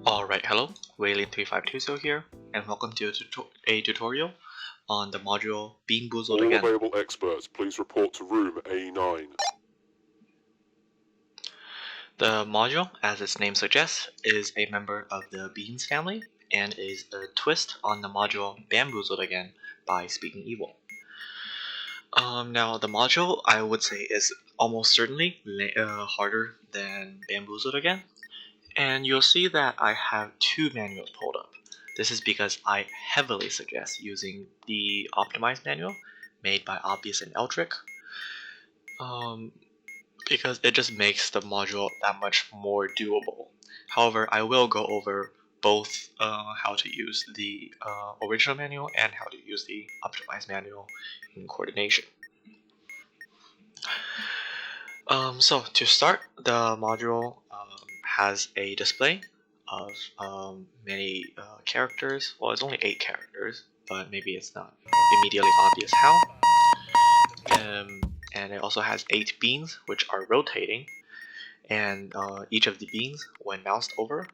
Alright, hello, Waylin3520 here, and welcome to a tutorial on the module Beanboozled All again. available experts, please report to room A9. The module, as its name suggests, is a member of the Beans family, and is a twist on the module Bamboozled again by Speaking Evil. Now, the module, I would say, is almost certainly harder than Bamboozled again. And you'll see that I have two manuals pulled up. This is because I heavily suggest using the optimized manual made by Obvious and Eldrick, because it just makes the module that much more doable. However, I will go over both how to use the original manual and how to use the optimized manual in coordination. So to start, the module has a display of many characters. Well, it's only 8 characters, but maybe it's not immediately obvious how. And it also has 8 beans, which are rotating, and each of the beans, when moused over,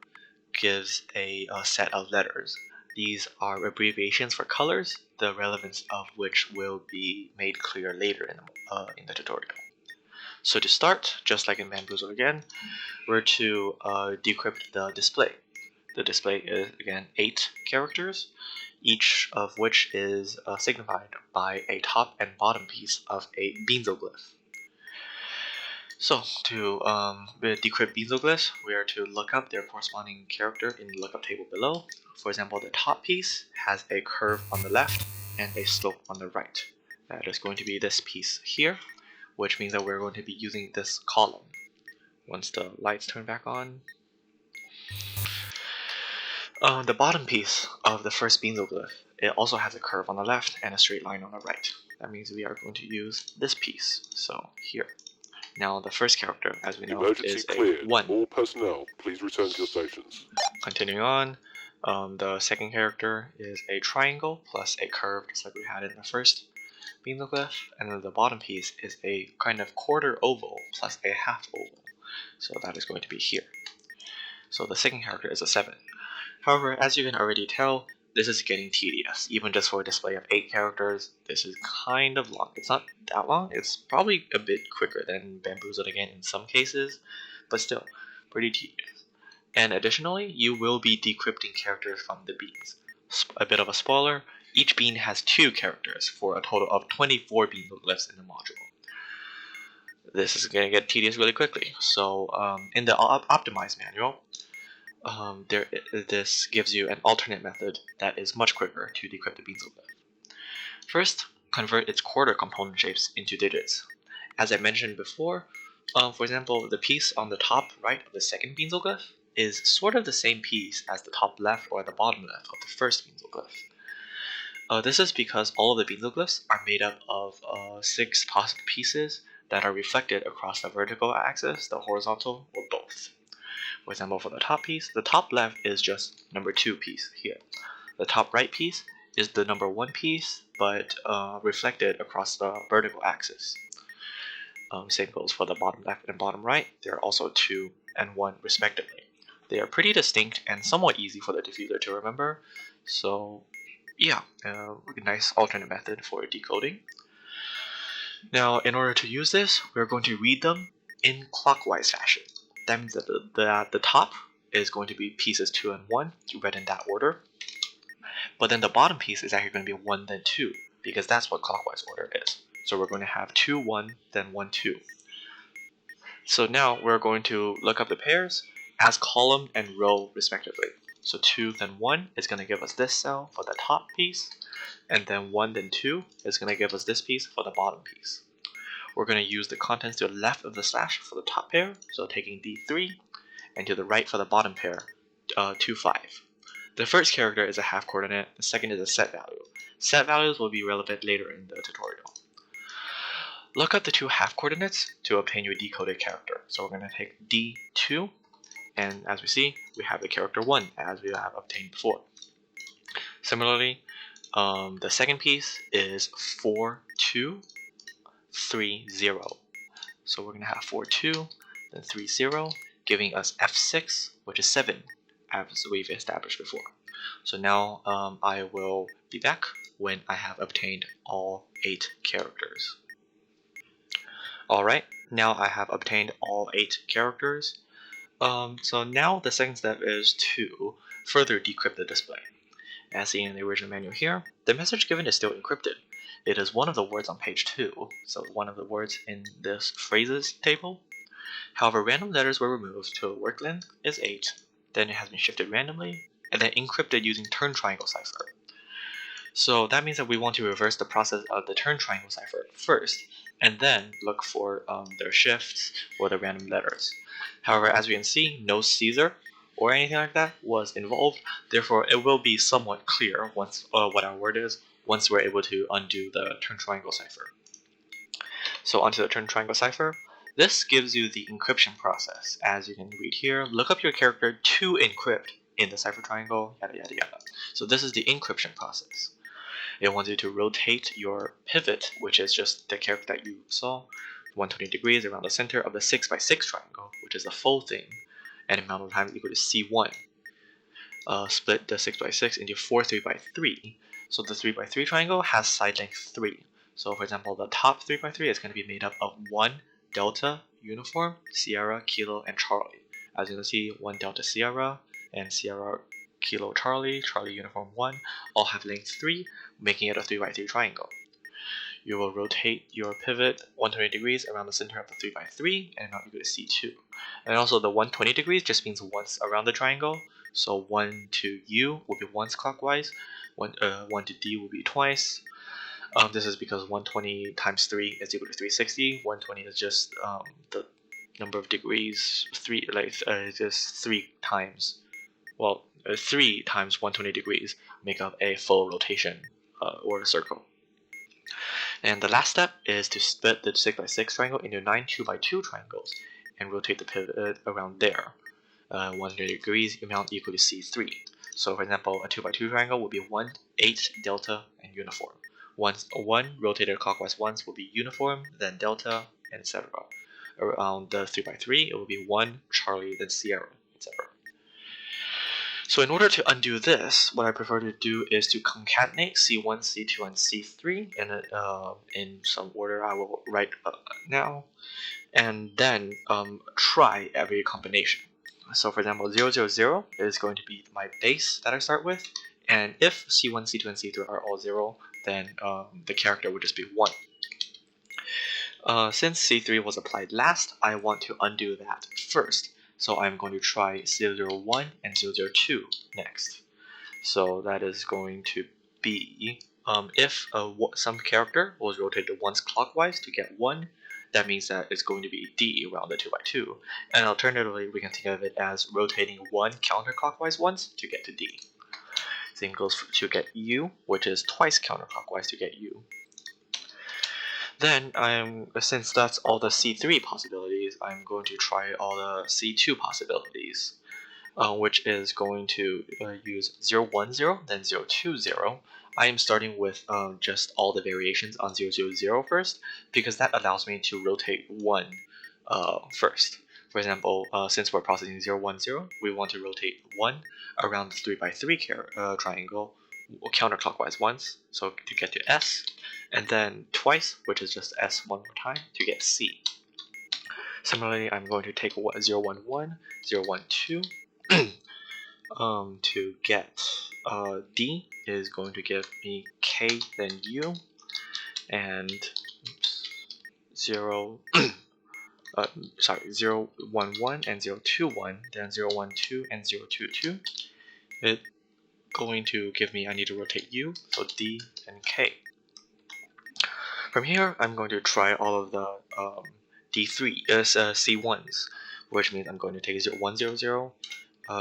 gives a set of letters. These are abbreviations for colors, the relevance of which will be made clear later in the tutorial. So to start, just like in Beanboozled again, we're to decrypt the display. The display is, again, 8 characters, each of which is signified by a top and bottom piece of a Beanboozled. So to decrypt Beanboozled, we are to look up their corresponding character in the lookup table below. For example, the top piece has a curve on the left and a slope on the right. That is going to be this piece here, which means that we're going to be using this column. Once the lights turn back on, the bottom piece of the first Beanboozled, it also has a curve on the left and a straight line on the right. That means we are going to use this piece, so here. Now the first character, as we know, Emergency is cleared. a 1. All personnel, please return to your stations. Continuing on, the second character is a triangle plus a curve, just like we had in the first Beanboozled, and then the bottom piece is a kind of quarter oval plus a half oval, so that is going to be here. So the second character is a 7. However, as you can already tell, this is getting tedious. Even just for a display of 8 characters, this is kind of long. It's not that long. It's probably a bit quicker than Beanboozled again in some cases, but still, pretty tedious. And additionally, you will be decrypting characters from the beans. A bit of a spoiler, each bean has 2 characters for a total of 24 Beanboozleds in the module. This is going to get tedious really quickly. So in the optimized manual, this gives you an alternate method that is much quicker to decrypt the Beanboozled. First, convert its quarter component shapes into digits. As I mentioned before, for example, the piece on the top right of the second Beanboozled is sort of the same piece as the top left or the bottom left of the first Beanboozled. This is because all of the Beanboozleds are made up of 6 possible pieces that are reflected across the vertical axis, the horizontal, or both. For example, for the top piece, the top left is just number 2 piece here. The top right piece is the number 1 piece, but reflected across the vertical axis. Same goes for the bottom left and bottom right. They are also 2 and 1 respectively. They are pretty distinct and somewhat easy for the diffuser to remember. So yeah, a nice alternate method for decoding. Now, in order to use this, we're going to read them in clockwise fashion. That means that the top is going to be pieces 2 and 1, read in that order. But then the bottom piece is actually going to be 1 then 2, because that's what clockwise order is. So we're going to have 2 1 then 1 2. So now we're going to look up the pairs as column and row respectively. So 2 then 1 is going to give us this cell for the top piece, and then 1 then 2 is going to give us this piece for the bottom piece. We're going to use the contents to the left of the slash for the top pair, so taking D3, and to the right for the bottom pair, 2 5. The first character is a half coordinate, the second is a set value. Set values will be relevant later in the tutorial. Look up the 2 half coordinates to obtain your decoded character. So we're going to take D2, and as we see, we have the character 1 as we have obtained before. Similarly, the second piece is 4 2 3 0. So we're going to have 4 2, then 3 0, giving us F6, which is 7. as we've established before. So now I will be back when I have obtained all 8 characters. Alright, now I have obtained all 8 characters. So now the second step is to further decrypt the display. As seen in the original manual here, the message given is still encrypted. It is one of the words on page 2, so one of the words in this phrases table. However, random letters were removed till the word length is 8, then it has been shifted randomly, and then encrypted using Turntriangle cipher. So that means that we want to reverse the process of the Turntriangle cipher first, and then look for their shifts or the random letters. However, as we can see, no Caesar or anything like that was involved, therefore it will be somewhat clear once what our word is once we're able to undo the Turntriangle cipher. So onto the Turntriangle cipher. This gives you the encryption process. As you can read here, look up your character to encrypt in the cipher triangle, yada yada yada. So this is the encryption process. It wants you to rotate your pivot, which is just the character that you saw, 120 degrees around the center of the 6x6 triangle, which is the full thing, and amount of time equal to C1. Split the 6x6 into 4 3x3. So the 3x3 triangle has side length 3. So for example, the top 3x3 is going to be made up of 1 Delta Uniform, Sierra, Kilo, and Charlie. As you can see, 1 Delta Sierra and Sierra, Kilo, Charlie, Charlie Uniform 1 all have length 3, making it a 3x3 triangle. You will rotate your pivot 120 degrees around the center of the 3x3 and amount equal to C2. And also the 120 degrees just means once around the triangle. So 1 to U will be once clockwise, 1 to D will be twice. This is because 120 times 3 is equal to 360. 120 is just the number of degrees, just 3 times. Well, 3 times 120 degrees make up a full rotation or a circle. And the last step is to split the 6x6 triangle into 9 2x2 triangles and rotate the pivot around there. 180 degrees amount equal to C3. So for example, a 2x2 triangle would be 1, 8, delta, and uniform. 1 rotated clockwise once will be uniform, then delta, etc. Around the 3x3, it will be 1, Charlie, then Sierra, etc. So in order to undo this, what I prefer to do is to concatenate C1, C2, and C3 in some order I will write now, and then try every combination. So for example, 0, 0, 0 is going to be my base that I start with, and if C1, C2, and C3 are all 0, then the character would just be 1. Since C3 was applied last, I want to undo that first. So I'm going to try 001 and 002 next. So that is going to be if some character was rotated once clockwise to get 1, that means that it's going to be D around the 2x2. And alternatively, we can think of it as rotating 1 counterclockwise once to get to D. Same goes to get U, which is twice counterclockwise to get U. Then, since that's all the C3 possibilities, I'm going to try all the C2 possibilities, which is going to use 010, then 020. I am starting with just all the variations on 000 first, because that allows me to rotate 1 first. For example, since we're processing 010, we want to rotate 1 around the 3x3 triangle counterclockwise once, so to get to S, and then twice, which is just S one more time, to get C. Similarly, I'm going to take 011, 012 to get D is going to give me K then U, and 011 and 021, then 012 and 022. It's going to give me, I need to rotate U, so D and K. From here, I'm going to try all of the C1s, which means I'm going to take 100,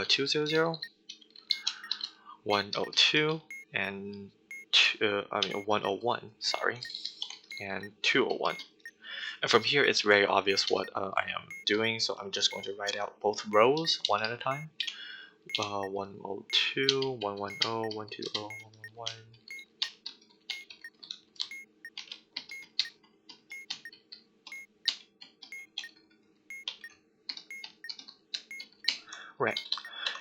200, 102, and 101, sorry, and 201. And from here, it's very obvious what I am doing, so I'm just going to write out both rows one at a time. 102, 110, 120, 111. Right.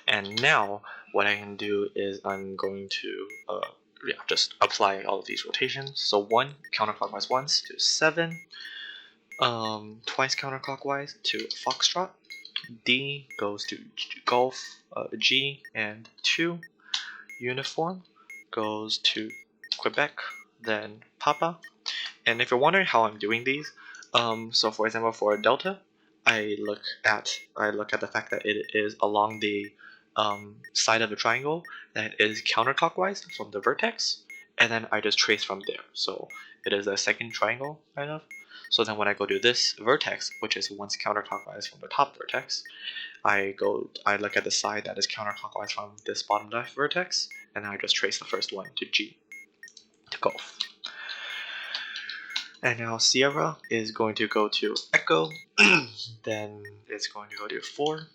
And now what I can do is I'm going to just apply all of these rotations. So 1 counterclockwise once to 7, twice counterclockwise to Foxtrot, D goes to Golf, G and 2, Uniform goes to Quebec, then Papa. And if you're wondering how I'm doing these, so for example for Delta, I look at the fact that it is along the side of the triangle that is counterclockwise from the vertex, and then I just trace from there. So it is a second triangle kind of. So then when I go to this vertex, which is once counterclockwise from the top vertex, I look at the side that is counterclockwise from this bottom left vertex, and I just trace the first one to G to Golf. And now Sierra is going to go to Echo, then it's going to go to 4.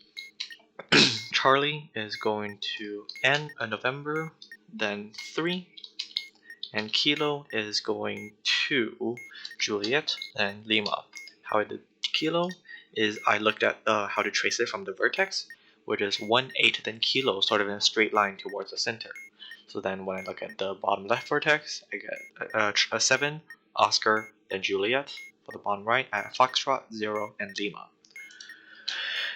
Charlie is going to November, then 3. And Kilo is going to Juliet, then Lima. How I did Kilo is I looked at how to trace it from the vertex, which is 1, 8, then Kilo, sort of in a straight line towards the center. So then when I look at the bottom left vertex, I get a 7, Oscar, then Juliet. For the bottom right, I have Foxtrot, 0, and Lima.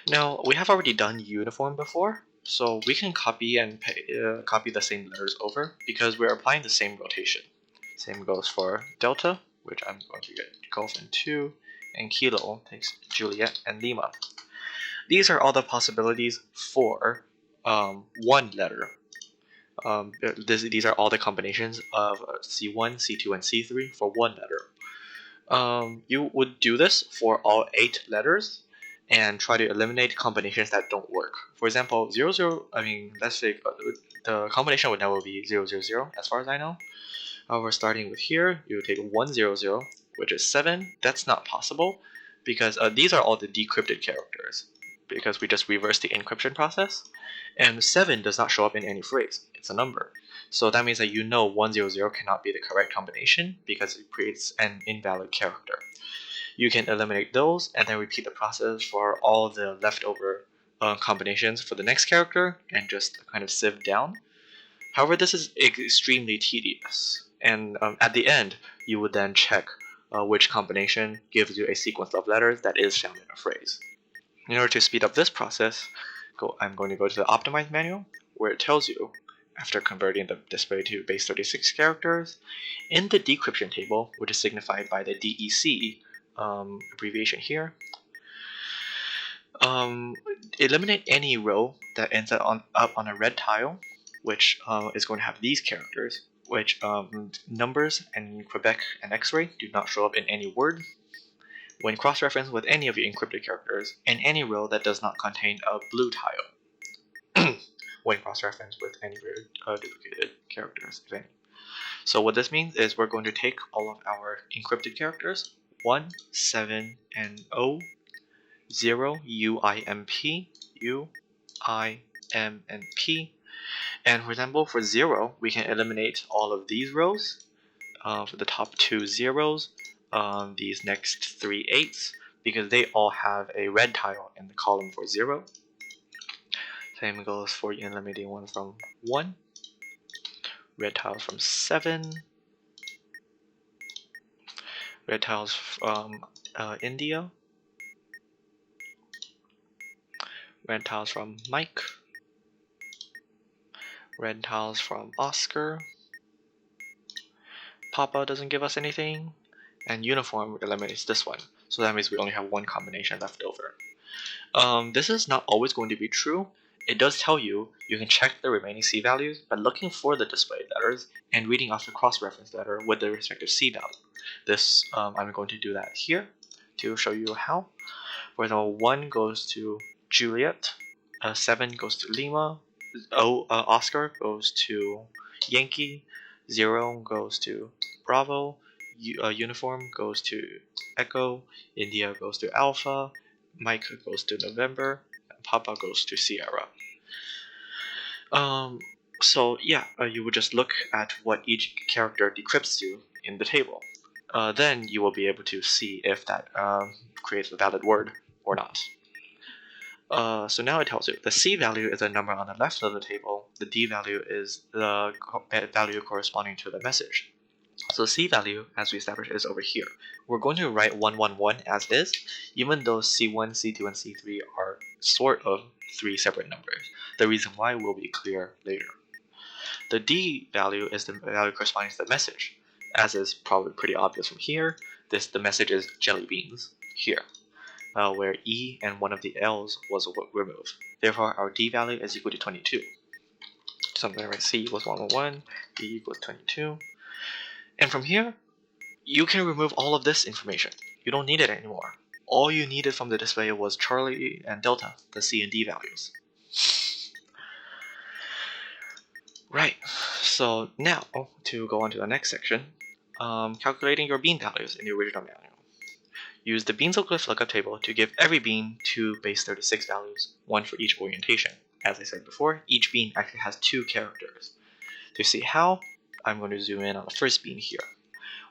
Now, we have already done uniform before, so we can copy the same letters over because we're applying the same rotation. Same goes for Delta, which I'm going to get Golf and 2, and Kilo takes Juliet and Lima. These are all the possibilities for one letter. These are all the combinations of C1, C2, and C3 for one letter. You would do this for all 8 letters and try to eliminate combinations that don't work. For example, 0, 0, let's say the combination would never be 0, 0, 0, as far as I know. However, starting with here, you take 1, 0, 0, which is 7. That's not possible because these are all the decrypted characters because we just reversed the encryption process. And 7 does not show up in any phrase. It's a number. So that means that 100 cannot be the correct combination because it creates an invalid character. You can eliminate those and then repeat the process for all the leftover combinations for the next character and just kind of sieve down. However, this is extremely tedious. And at the end, you would then check which combination gives you a sequence of letters that is found in a phrase. In order to speed up this process, I'm going to go to the optimized manual, where it tells you, after converting the display to base 36 characters, in the decryption table, which is signified by the DEC abbreviation here, eliminate any row that ends up on a red tile, which is going to have these characters, which numbers and Quebec and X-ray do not show up in any word. When cross-referenced with any of your encrypted characters, and any row that does not contain a blue tile. When cross-referenced with any duplicated characters, if any. So what this means is we're going to take all of our encrypted characters, 1, 7, and O, 0, U, I, M, P, U, I, M, and P. And for example, for 0, we can eliminate all of these rows. For the top 2 zeros, these next 3 8s, because they all have a red tile in the column for 0. Same goes for eliminating one from 1, red tiles from 7, red tiles from India, red tiles from Mike, red tiles from Oscar, Papa doesn't give us anything, and uniform eliminates this one. So that means we only have one combination left over. This is not always going to be true. It does tell you can check the remaining C values by looking for the displayed letters and reading off the cross-reference letter with the respective C value. This, I'm going to do that here to show you how. For example, 1 goes to Juliet, 7 goes to Lima, Oscar goes to Yankee, 0 goes to Bravo, Uniform goes to Echo, India goes to Alpha, Mike goes to November, and Papa goes to Sierra. So yeah, you would just look at what each character decrypts to in the table. Then you will be able to see if that creates a valid word or not. So now it tells you the C value is a number on the left of the table. The D value is the value corresponding to the message. So C value, as we established, is over here. We're going to write 111 as is, even though C1, C2, and C3 are sort of three separate numbers. The reason why will be clear later. The D value is the value corresponding to the message. As is probably pretty obvious from here, the message is jelly beans here. Where E and one of the L's was removed. Therefore, our D value is equal to 22. So I'm going to write C equals 111, D equals 22. And from here, you can remove all of this information. You don't need it anymore. All you needed from the display was Charlie and Delta, the C and D values. Right, so now to go on to the next section, calculating your bean values in the original manual. Use the Beanboozled glyph lookup table to give every bean 2 base 36 values, one for each orientation. As I said before, each bean actually has 2 characters. To see how, I'm going to zoom in on the first bean here.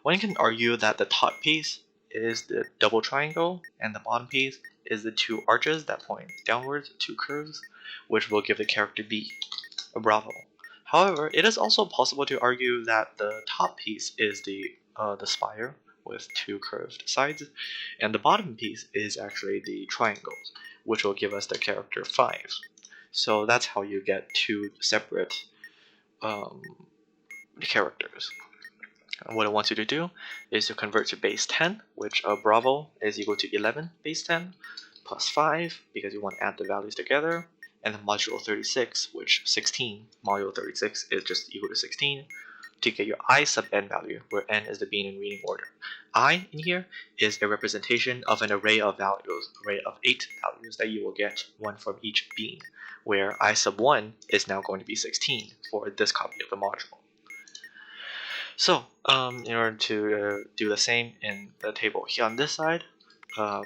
One can argue that the top piece is the double triangle, and the bottom piece is the 2 arches that point downwards, 2 curves, which will give the character B, a bravo. However, it is also possible to argue that the top piece is the spire, with 2 curved sides, and the bottom piece is actually the triangles, which will give us the character 5. So that's how you get 2 separate characters. What it wants you to do is to convert to base 10, which bravo is equal to 11 base 10, plus 5, because you want to add the values together, and then modulo 36, which 16 modulo 36 is just equal to 16, to get your I sub n value, where n is the bean in reading order. I in here is a representation of an array of values, array of 8 values that you will get, one from each bean, where I sub 1 is now going to be 16 for this copy of the module. So, in order to do the same in the table here on this side,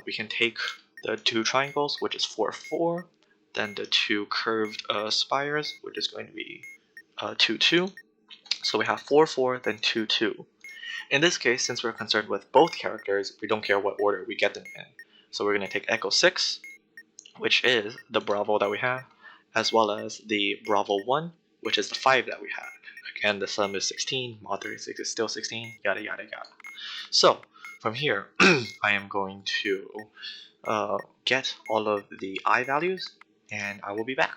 we can take the 2 triangles, which is 4, 4, then the 2 curved spires, which is going to be 2, 2. So we have 4, 4, then 2, 2. In this case, since we're concerned with both characters, we don't care what order we get them in. So we're going to take echo 6, which is the bravo that we have, as well as the bravo 1, which is the 5 that we have. Again, the sum is 16, mod 36 is still 16, yada yada yada. So from here, I am going to get all of the I values, and I will be back.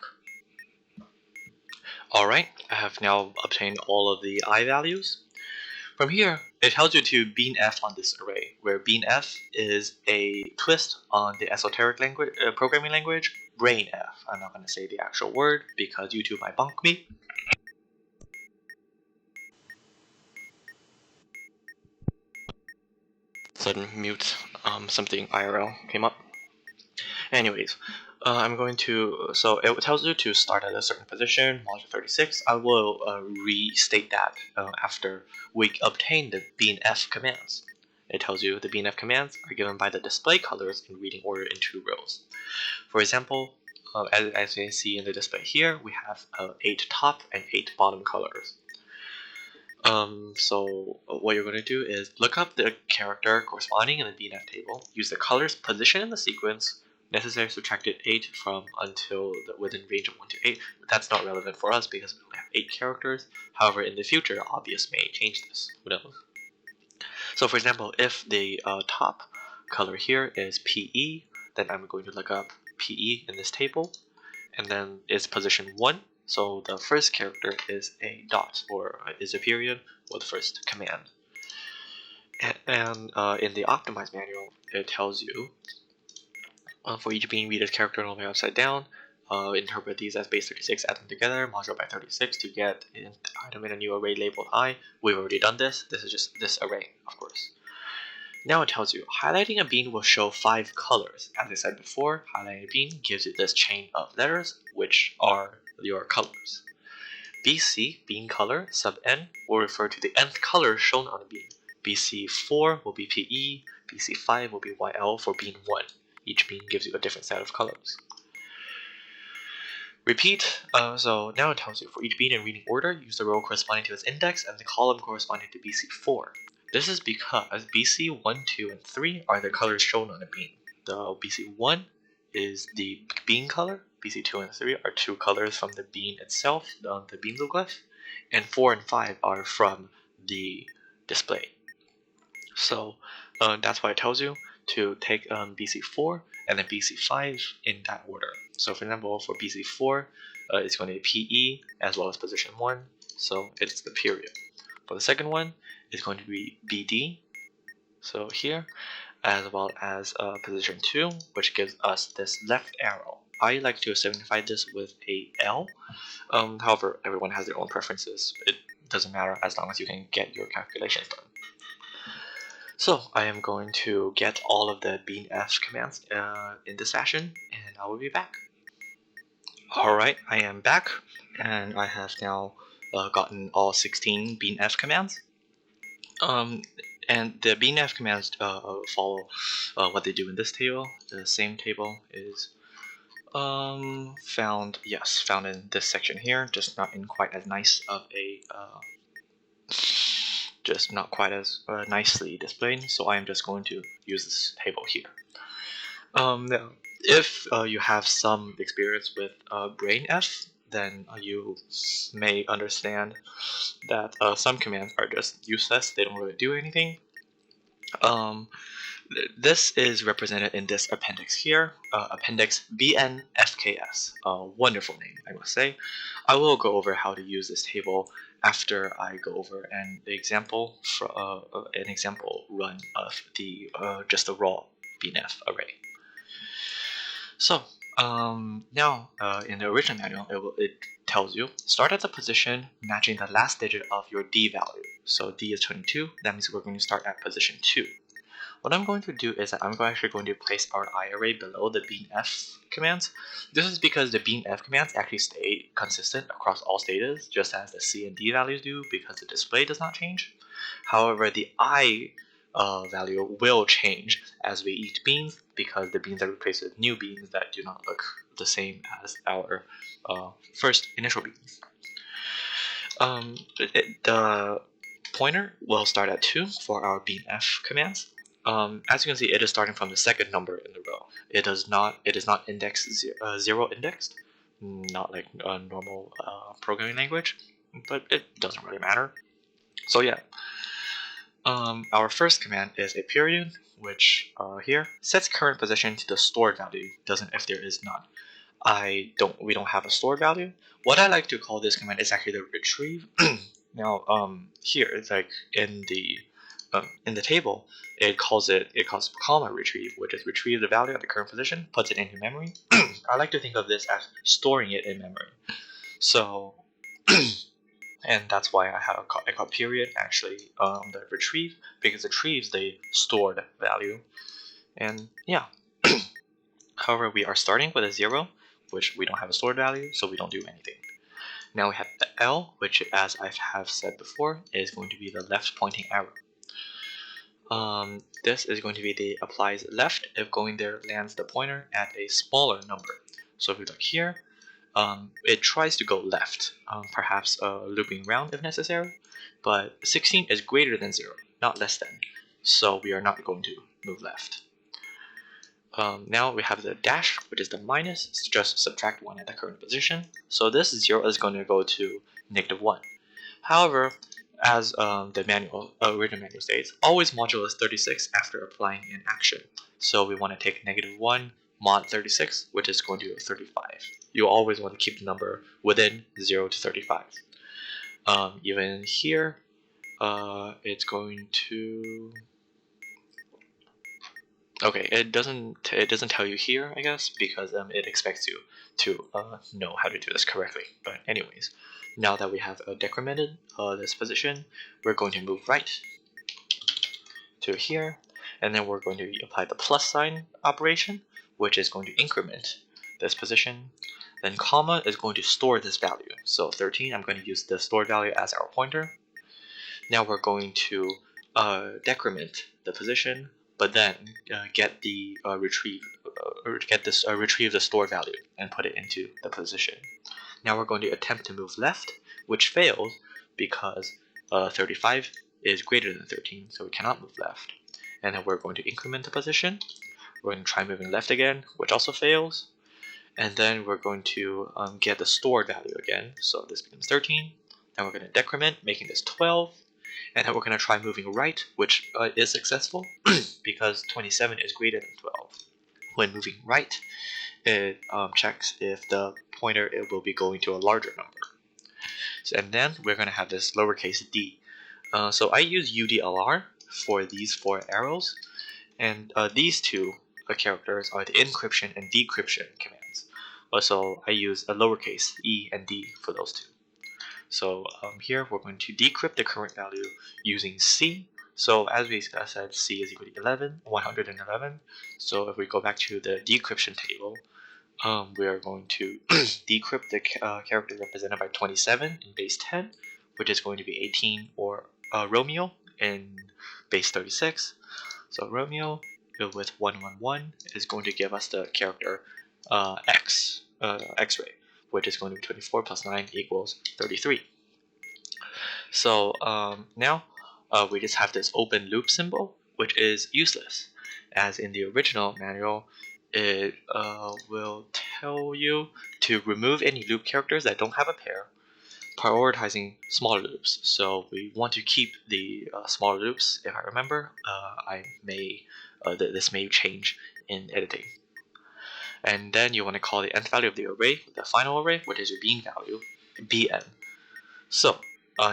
Alright, I have now obtained all of the I values. From here, it tells you to beanf on this array, where beanf is a twist on the esoteric language, programming language, brainf. I'm not going to say the actual word because YouTube might bonk me. Sudden mute, something IRL came up. Anyways, I'm going to, so it tells you to start at a certain position, module 36. I will restate that after we obtain the beanf commands. It tells you the beanf commands are given by the display colors in reading order in 2 rows. For example, as you can see in the display here, we have 8 top and 8 bottom colors. So what you're going to do is look up the character corresponding in the beanf table, use the color's position in the sequence, necessary subtracted 8 from until within range of 1 to 8. That's not relevant for us because we only have 8 characters. However, in the future, obvious may change this. Who knows? So for example, if the top color here is PE, then I'm going to look up PE in this table, and then it's position 1. So the first character is a dot, or is a period, or the first command. And in the optimized manual, it tells you for each bean, read its character normally upside down, interpret these as base 36, add them together, module by 36 to get an item in a new array labeled I. We've already done this. This is just this array, of course. Now it tells you, highlighting a bean will show 5 colors. As I said before, highlighting a bean gives you this chain of letters, which are your colors. BC, bean color, sub n, will refer to the nth color shown on a bean. BC4 will be PE, BC5 will be YL for bean 1. Each bean gives you a different set of colors. Repeat, so now it tells you for each bean in reading order, use the row corresponding to its index and the column corresponding to BC4. This is because BC1, 2, and 3 are the colors shown on a bean. The BC1 is the bean color. BC2 and 3 are 2 colors from the bean itself, the Beanboozled glyph, and 4 and 5 are from the display. So that's why it tells you to take BC4 and then BC5 in that order. So for example, for BC4, it's going to be PE as well as position 1, so it's the period. For the second one, it's going to be BD, so here, as well as position 2, which gives us this left arrow. I like to signify this with a L. However, everyone has their own preferences. It doesn't matter as long as you can get your calculations done. So I am going to get all of the beanf commands in this fashion, and I will be back. Alright, I am back, and I have now gotten all 16 beanf commands. And the beanf commands follow what they do in this table. The same table is found in this section here, just not in quite as nice of a just not quite as nicely displayed, so I am just going to use this table here. Now, if you have some experience with beanf, then you may understand that some commands are just useless, they don't really do anything. This is represented in this appendix here, appendix BNFKS, a wonderful name, I must say. I will go over how to use this table after I go over an example run of the just the raw beanf array. So now in the original manual, it tells you start at the position matching the last digit of your D value. So D is 22. That means we're going to start at position 2. What I'm going to do is that I'm actually going to place our I array below the beanf commands. This is because the beanf commands actually stay consistent across all states, just as the C and D values do, because the display does not change. However, the I value will change as we eat beans, because the beans are replaced with new beans that do not look the same as our first initial beans. The pointer will start at 2 for our beanf commands. As you can see, it is starting from the second number in the row. It is not index 0 indexed, not like a normal programming language, but it doesn't really matter. So yeah, our first command is a period, which here sets current position to the stored value. Doesn't if there is none. We don't have a stored value. What I like to call this command is actually the retrieve. Now here it's like in the table, it calls comma retrieve, which is retrieve the value at the current position, puts it into memory. I like to think of this as storing it in memory. So, and that's why I call period actually the retrieve, because it retrieves the stored value. And yeah. However, we are starting with a 0, which we don't have a stored value, so we don't do anything. Now we have the L, which, as I have said before, is going to be the left pointing arrow. This is going to be the applies left if going there lands the pointer at a smaller number. So if we look here, it tries to go left, perhaps looping around if necessary, but 16 is greater than 0, not less than, so we are not going to move left. Now we have the dash, which is the minus, it's just subtract 1 at the current position, so this 0 is going to go to -1. However, as the original manual states, always modulo 36 after applying an action. So we want to take -1 mod 36, which is going to be 35. You always want to keep the number within 0 to 35. Even here, it's going to... Okay, it doesn't tell you here, I guess, because it expects you to know how to do this correctly. But anyways, now that we have decremented this position, we're going to move right to here, and then we're going to apply the plus sign operation, which is going to increment this position. Then comma is going to store this value. So 13, I'm going to use the stored value as our pointer. Now we're going to decrement the position, but then retrieve the stored value and put it into the position. Now we're going to attempt to move left, which fails because 35 is greater than 13, so we cannot move left. And then we're going to increment the position. We're going to try moving left again, which also fails. And then we're going to get the stored value again. So this becomes 13. Then we're going to decrement, making this 12. And then we're going to try moving right, which is successful because 27 is greater than 12. When moving right, it checks if the pointer it will be going to a larger number. And then we're going to have this lowercase d. So I use UDLR for these 4 arrows. And these 2 characters are the encryption and decryption commands. So I use a lowercase e and d for those 2. So here we're going to decrypt the current value using C. So as we said, C is equal to 111. So if we go back to the decryption table, we are going to decrypt the character represented by 27 in base 10, which is going to be 18, or Romeo in base 36. So Romeo with 111 is going to give us the character X-ray, which is going to be 24 plus 9 equals 33. So now we just have this open loop symbol, which is useless, as in the original manual, it will tell you to remove any loop characters that don't have a pair, prioritizing smaller loops. So we want to keep the smaller loops. If I remember, this may change in editing. And then you want to call the nth value of the array the final array, which is your bean value, bn. So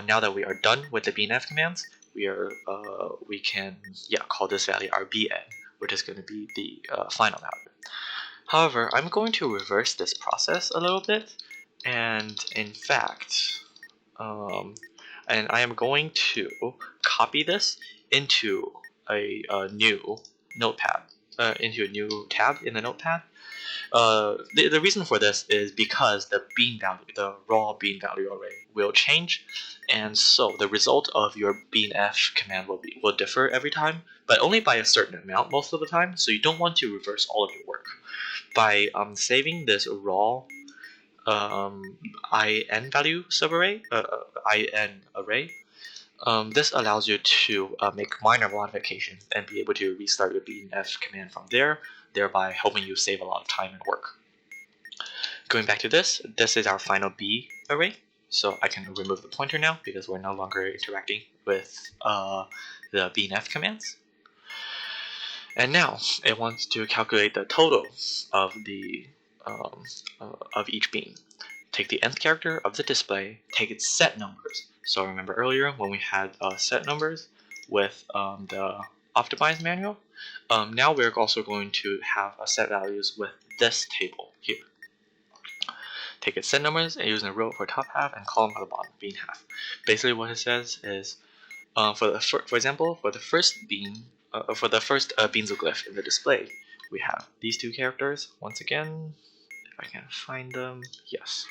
now that we are done with the beanf commands, we can call this value our bn, which is going to be the final value. However, I'm going to reverse this process a little bit, and in fact, and I am going to copy this into a new notepad, into a new tab in the notepad. The reason for this is because the bean value, the raw bean value array, will change, and so the result of your beanf command will differ every time, but only by a certain amount most of the time. So you don't want to reverse all of your work. By saving this raw in value subarray, in array, this allows you to make minor modifications and be able to restart your beanf command from there, thereby helping you save a lot of time and work. Going back to this is our final B array. So I can remove the pointer now because we're no longer interacting with the beanf commands. And now it wants to calculate the total of the of each bean. Take the nth character of the display, take its set numbers. So remember earlier when we had set numbers with the optimized manual, now we're also going to have set values with this table here. Take its set numbers and use a row for top half and column for the bottom bean half. Basically what it says is, for example, for the first bean, Beanboozled glyph in the display, we have these 2 characters. Once again, if I can find them, yes.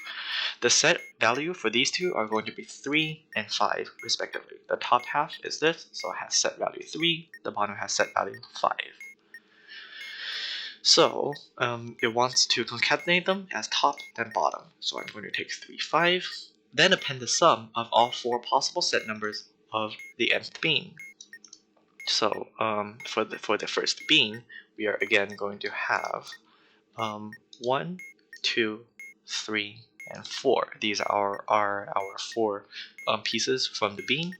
The set value for these 2 are going to be 3 and 5 respectively. The top half is this, so it has set value 3. The bottom has set value 5. So it wants to concatenate them as top then bottom. So I'm going to take 3, 5, then append the sum of all 4 possible set numbers of the nth bean. So for the first bean, we are again going to have 1, 2, 3, and 4. These are our 4 pieces from the bean,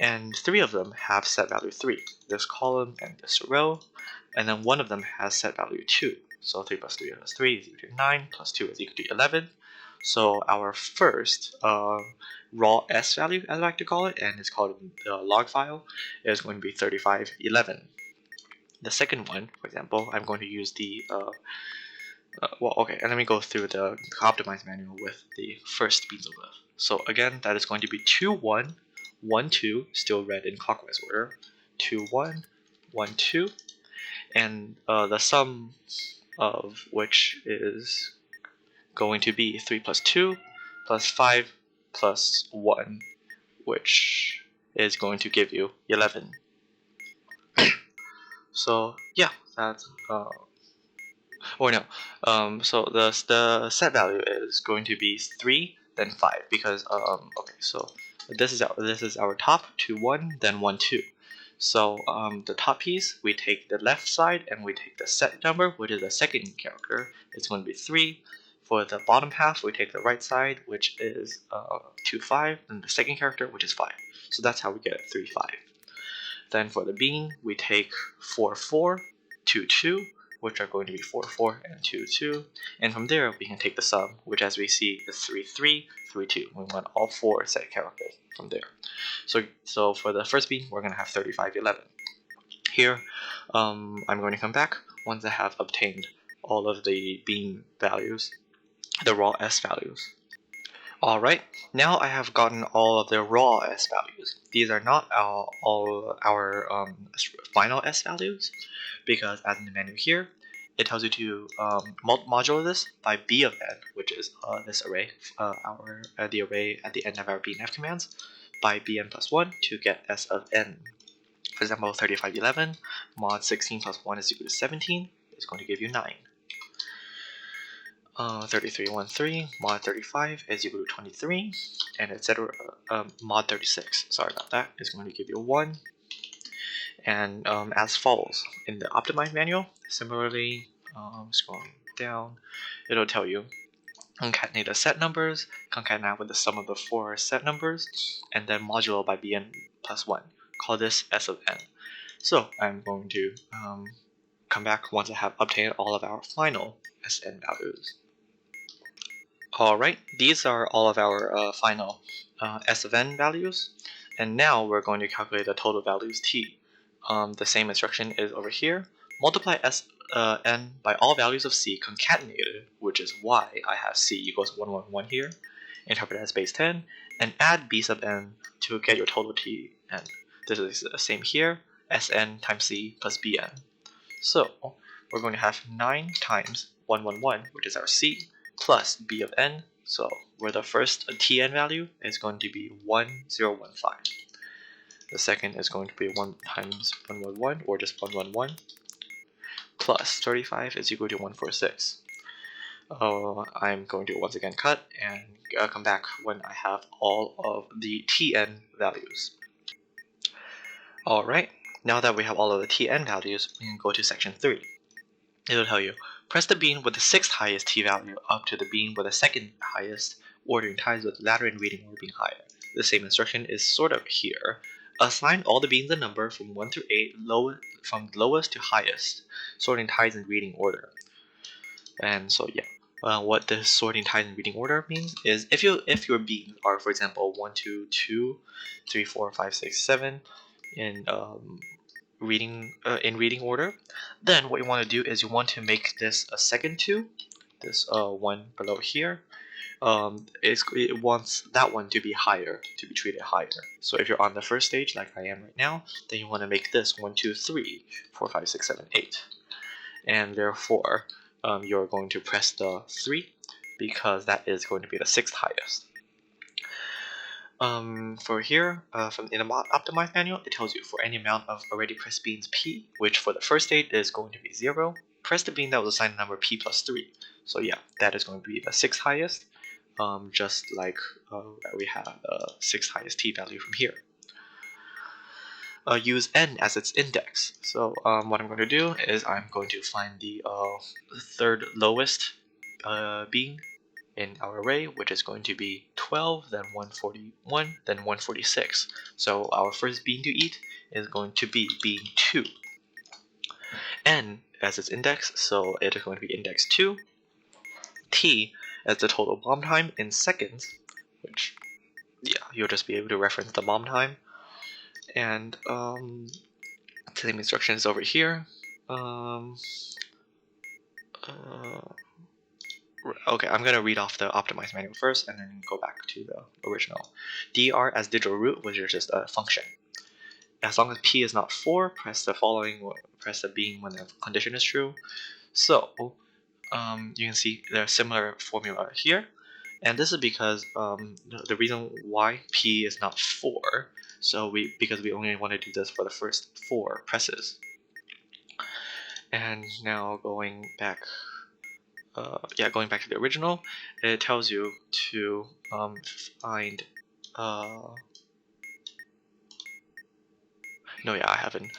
and 3 of them have set value 3. This column and this row, and then 1 of them has set value 2. So 3 plus 3 plus 3 is equal to 9, plus 2 is equal to 11. So our first raw S value, as I like to call it, and it's called the log file, is going to be 3511. The second one, for example, I'm going to use the and let me go through the optimized manual with the first Beanboozled glyph. So again, that is going to be 2, 1, 1, 2, still read in clockwise order, 2, 1, 1, 2, and the sum of which is going to be 3 plus 2 plus 5 plus 1, which is going to give you 11. So yeah, that's so the set value is going to be 3 then 5 because so this is our top 2, 1, then 1, 2. So the top piece, we take the left side and we take the set number, which is the second character. It's going to be 3. For the bottom half, we take the right side, which is 2, 5, and the second character, which is 5. So that's how we get 3, 5. Then for the bean, we take 4, 4, 2, 2, which are going to be 4, 4, and 2, 2. And from there, we can take the sum, which as we see is 3, 3, 3, 2. We want all 4 set characters from there. So for the first bean, we're going to have 35, 11. Here, I'm going to come back once I have obtained all of the bean values, the raw S values. Alright, now I have gotten all of the raw S values. These are not all our final S values, because as in the menu here, it tells you to modulo this by b of n, which is this array, the array at the end of our beanf commands, by bn plus 1 to get S of n. For example, 35, 11, mod 16 plus 1 is equal to 17, is going to give you 9. 33, 13, mod 35 is equal to 23, and etc. Mod 36, sorry about that, is going to give you 1. And as follows, in the optimized manual, similarly, scrolling down, it'll tell you concatenate the set numbers, concatenate with the sum of the 4 set numbers, and then modulo by bn plus 1. Call this S of n. So I'm going to come back once I have obtained all of our final Sn values. Alright, these are all of our final S of n values, and now we're going to calculate the total values t. The same instruction is over here. Multiply n by all values of c concatenated, which is why I have c equals 111 here, interpret as base 10, and add b sub n to get your total t n. This is the same here, Sn times c plus bn. So we're going to have 9 times 111, which is our c, plus b of n, so where the first tn value is going to be 1015. The second is going to be 1 times 111, or just 111, plus 35 is equal to 146. I'm going to once again cut and come back when I have all of the tn values. Alright, now that we have all of the tn values, we can go to section 3. It'll tell you, press the bean with the 6th highest t value up to the bean with the 2nd highest, ordering ties with ladder and reading order being higher. The same instruction is sort of here. Assign all the beans a number from 1 through 8, from lowest to highest, sorting ties in reading order. And so yeah, what this sorting ties in reading order means is if your beans are, for example, 1, 2, 2, 3, 4, 5, 6, 7 in reading order, then what you want to do is you want to make this a second 2, this one below here. It wants that one to be higher, to be treated higher. So if you're on the first stage like I am right now, then you want to make this 1, 2, 3, 4, 5, 6, 7, 8, and therefore you're going to press the 3 because that is going to be the 6th highest. For here, in the optimized manual, it tells you for any amount of already pressed beans p, which for the first state is going to be 0, press the bean that was assigned the number p plus 3. So yeah, that is going to be the 6th highest, just like we have the 6th highest t value from here. Use n as its index. So what I'm going to do is I'm going to find the 3rd lowest bean in our array, which is going to be 12, then 141, then 146. So our first bean to eat is going to be bean 2. N as its index, so it is going to be index 2. T as the total bomb time in seconds, which, yeah, you'll just be able to reference the bomb time. And the same instruction is over here. Okay, I'm going to read off the optimized manual first and then go back to the original. dr as digital root, which is just a function. As long as p is not 4, press the bean when the condition is true. So you can see there's similar formula here, and this is because the reason why p is not 4, because we only want to do this for the first 4 presses. And now going back to the original, it tells you to find No, yeah, I haven't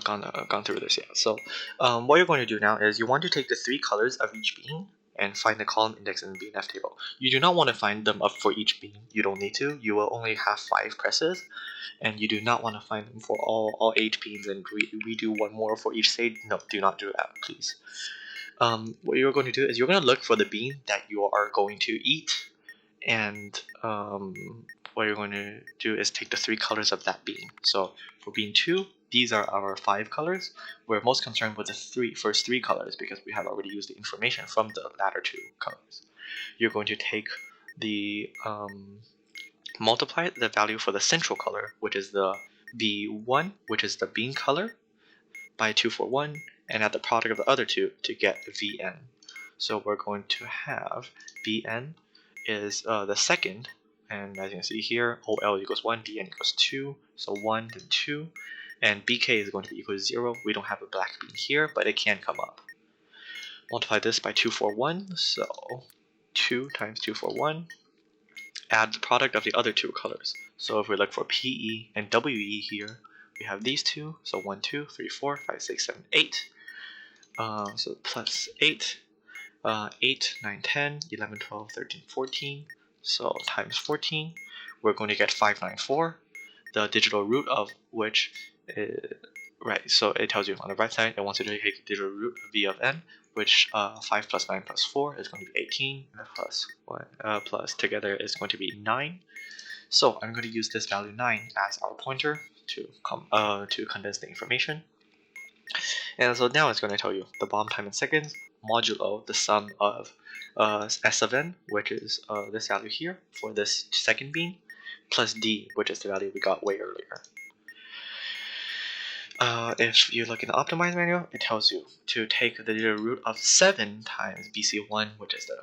gone through this yet. So what you're going to do now is you want to take the 3 colors of each bean and find the column index in the beanf table. You do not want to find them up for each bean. You don't need to. You will only have 5 presses, and you do not want to find them for all 8 beans and redo one more for each stage. No, do not do that, please. What you're going to do is you're going to look for the bean that you are going to eat, and what you're going to do is take the 3 colors of that bean. So for bean 2, these are our 5 colors. We're most concerned with the first three colors because we have already used the information from the latter 2 colors. You're going to take the multiply the value for the central color, which is the B1, which is the bean color, by 241, and add the product of the other 2 to get Vn. So we're going to have Bn is the second, and as you can see here, OL equals 1, Dn equals 2, so 1 then 2, and BK is going to be equal to 0. We don't have a black bean here, but it can come up. Multiply this by 241, so 2 times 241, add the product of the other 2 colors. So if we look for PE and WE here, we have these 2, so 1, 2, 3, 4, 5, 6, 7, 8. So plus 8, 8, 9, 10, 11, 12, 13, 14. So times 14, we're going to get 594, the digital root of which is, right, so it tells you on the right side, it wants you to take the digital root of V of n, which 5 plus 9 plus 4 is going to be 18, plus 1, plus together is going to be 9. So I'm going to use this value 9 as our pointer to condense the information. And so now it's going to tell you the bomb time in seconds, modulo the sum of S of n, which is this value here for this second bean, plus D, which is the value we got way earlier. If you look in the optimized manual, it tells you to take the digital root of 7 times BC1, which is the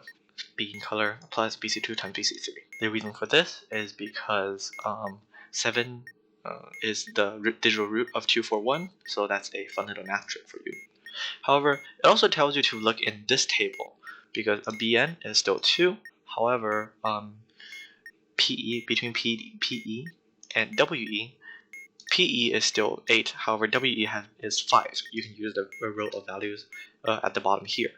bean color, plus BC2 times BC3. The reason for this is because 7 is the digital root of 241, so that's a fun little math trick for you. However, it also tells you to look in this table, because a Bn is still 2, however, PE, between PE and WE, PE is still 8, however WE is 5. You can use the row of values at the bottom here.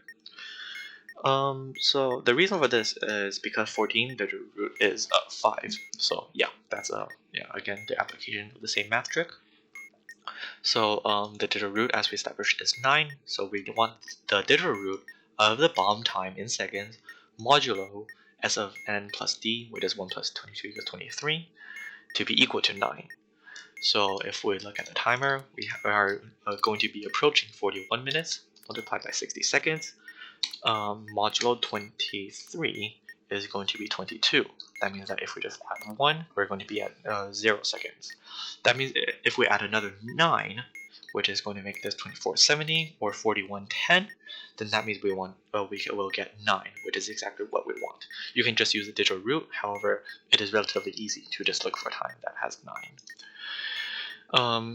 So the reason for this is because 14, the root is 5. So yeah, that's again the application of the same math trick. So the digital root, as we established, is 9. So we want the digital root of the bomb time in seconds modulo S of n plus D, which is 1 plus 22 equals 23, to be equal to 9. So if we look at the timer, we are going to be approaching 41 minutes multiplied by 60 seconds. Modulo 23 is going to be 22. That means that if we just add 1, we're going to be at 0 seconds. That means if we add another 9, which is going to make this 2470 or 4110, then that means we will get 9, which is exactly what we want. You can just use the digital root, however, it is relatively easy to just look for a time that has 9.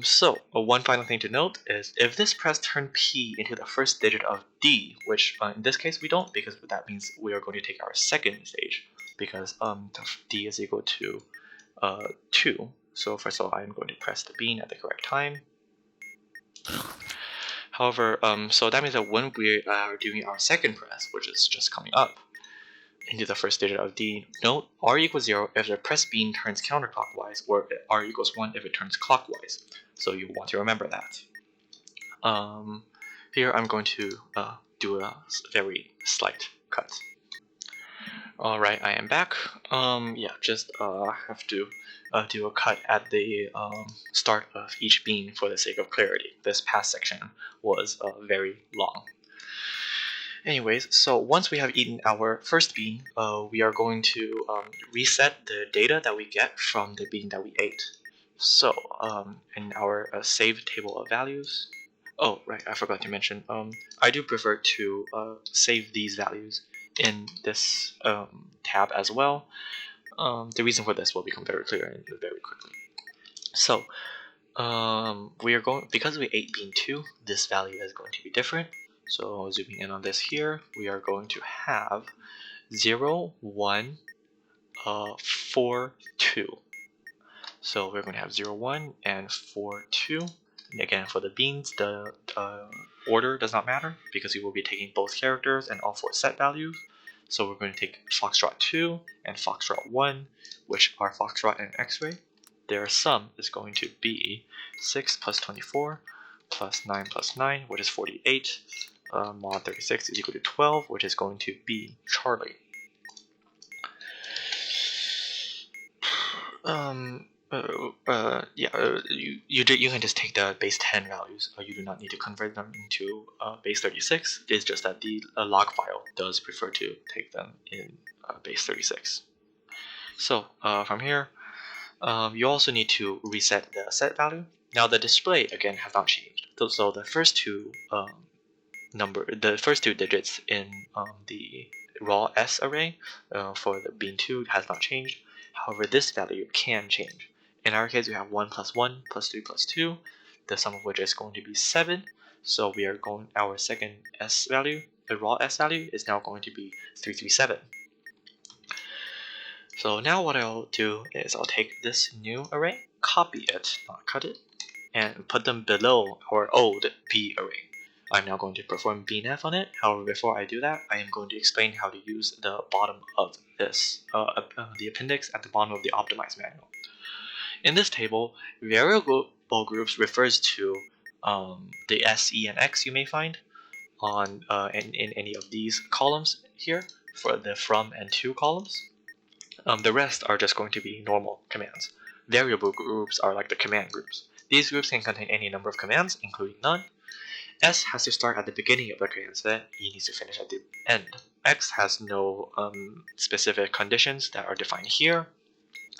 So one final thing to note is if this press turn P into the first digit of D, which in this case we don't, because that means we are going to take our second stage, because D is equal to 2. So first of all, I'm going to press the bean at the correct time. However, so that means that when we are doing our second press, which is just coming up into the first digit of D, note R equals 0 if the press bean turns counterclockwise, or R equals 1 if it turns clockwise. So you want to remember that. Here I'm going to do a very slight cut. Alright, I am back. Just have to do a cut at the start of each bean for the sake of clarity. This past section was very long. Anyways, so once we have eaten our first bean, we are going to reset the data that we get from the bean that we ate. So in our save table of values, oh right, I forgot to mention, I do prefer to save these values in this tab as well. The reason for this will become very clear very quickly. So we are going, because we ate bean 2, this value is going to be different. So zooming in on this here, we are going to have 0, 1, 4, 2. So we're going to have 0, 1 and 4, 2. And again, for the beans, the order does not matter because we will be taking both characters and all 4 set values. So we're going to take Foxtrot 2 and Foxtrot 1, which are Foxtrot and X-ray. Their sum is going to be 6 plus 24 plus 9 plus 9, which is 48. Mod 36 is equal to 12, which is going to be Charlie. You can just take the base 10 values. You do not need to convert them into base 36. It's just that the log file does prefer to take them in base 36. So from here, you also need to reset the set value. Now the display again have not changed. So the first two digits in the raw S array for the bean2 has not changed. However, this value can change. In our case, we have 1 plus 1 plus 3 plus 2, the sum of which is going to be 7. So we are going, our second S value, the raw S value, is now going to be 337. So now what I'll do is I'll take this new array, copy it, not cut it, and put them below our old B array. I'm now going to perform beanf on it. However, before I do that, I am going to explain how to use the bottom of this, the appendix at the bottom of the optimized manual. In this table, variable groups refers to the S, E, and X you may find on in any of these columns here for the from and to columns. The rest are just going to be normal commands. Variable groups are like the command groups. These groups can contain any number of commands, including none. S has to start at the beginning of the command set, E needs to finish at the end. X has no specific conditions that are defined here.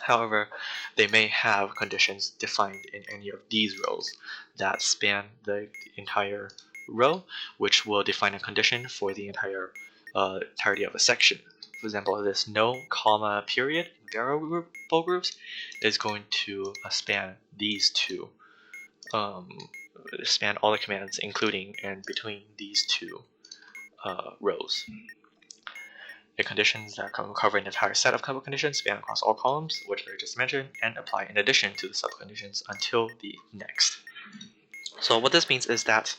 However, they may have conditions defined in any of these rows that span the entire row, which will define a condition for the entirety of a section. For example, this no, comma, period variable groups is going to span these two, span all the commands, including and between these two rows. The conditions that cover an entire set of couple conditions span across all columns, which I just mentioned, and apply in addition to the subconditions until the next. So what this means is that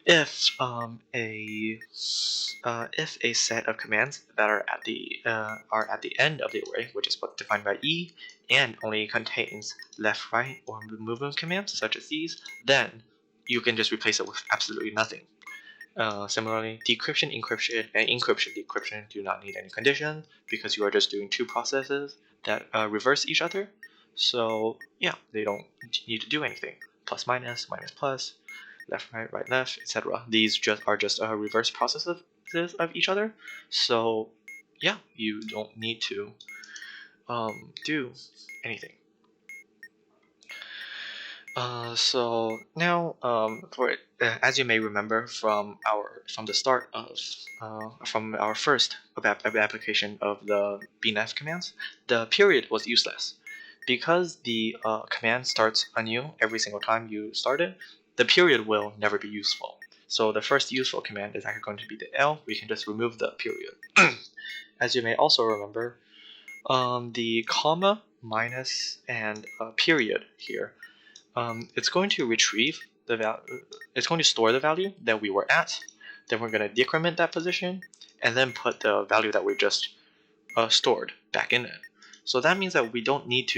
if a set of commands that are at the end of the array, which is what's defined by E, and only contains left, right, or movement commands such as these, then you can just replace it with absolutely nothing. Similarly, decryption, encryption, and encryption, decryption do not need any condition because you are just doing two processes that reverse each other. So yeah, they don't need to do anything. Plus minus, minus plus, left right, right left, etc. These are just reverse processes of each other. So yeah, you don't need to do anything. So now, as you may remember from the start of from our first application of the beanf commands, the period was useless because the command starts anew every single time you start it. The period will never be useful. So the first useful command is actually going to be the L. We can just remove the period. As you may also remember, the comma, minus, and period here. It's going to retrieve the value. It's going to store the value that we were at. Then we're going to decrement that position, and then put the value that we just stored back in it. So that means that we don't need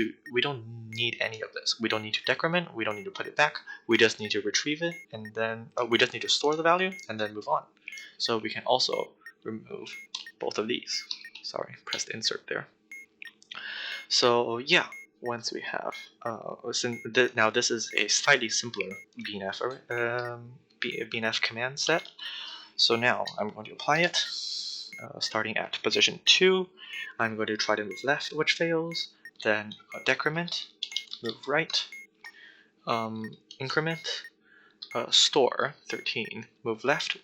any of this. We don't need to decrement. We don't need to put it back. We just need to retrieve it, and then we just need to store the value and then move on. So we can also remove both of these. Sorry, pressed insert there. So yeah. Once we have, now this is a slightly simpler beanf command set. So now I'm going to apply it, starting at position 2. I'm going to try to move left, which fails, then decrement, move right, increment, store 13, move left,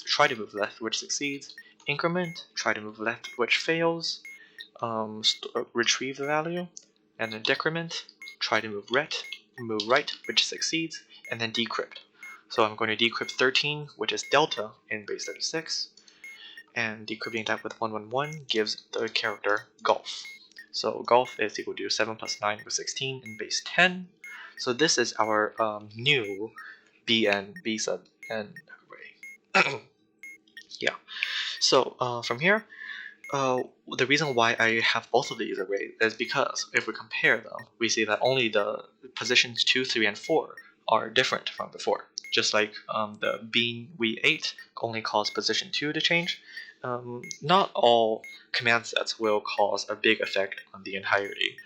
try to move left, which succeeds, increment, try to move left, which fails, retrieve the value, and then decrement, try to move right, which succeeds, and then decrypt. So I'm going to decrypt 13, which is delta in base 36, and decrypting that with 111 gives the character golf. So golf is equal to 7 plus 9 equals 16 in base 10. So this is our new B sub n array. Yeah. So from here, the reason why I have both of these arrays is because if we compare them, we see that only the positions 2, 3, and 4 are different from before. Just like the bean we ate only caused position 2 to change, not all command sets will cause a big effect on the entirety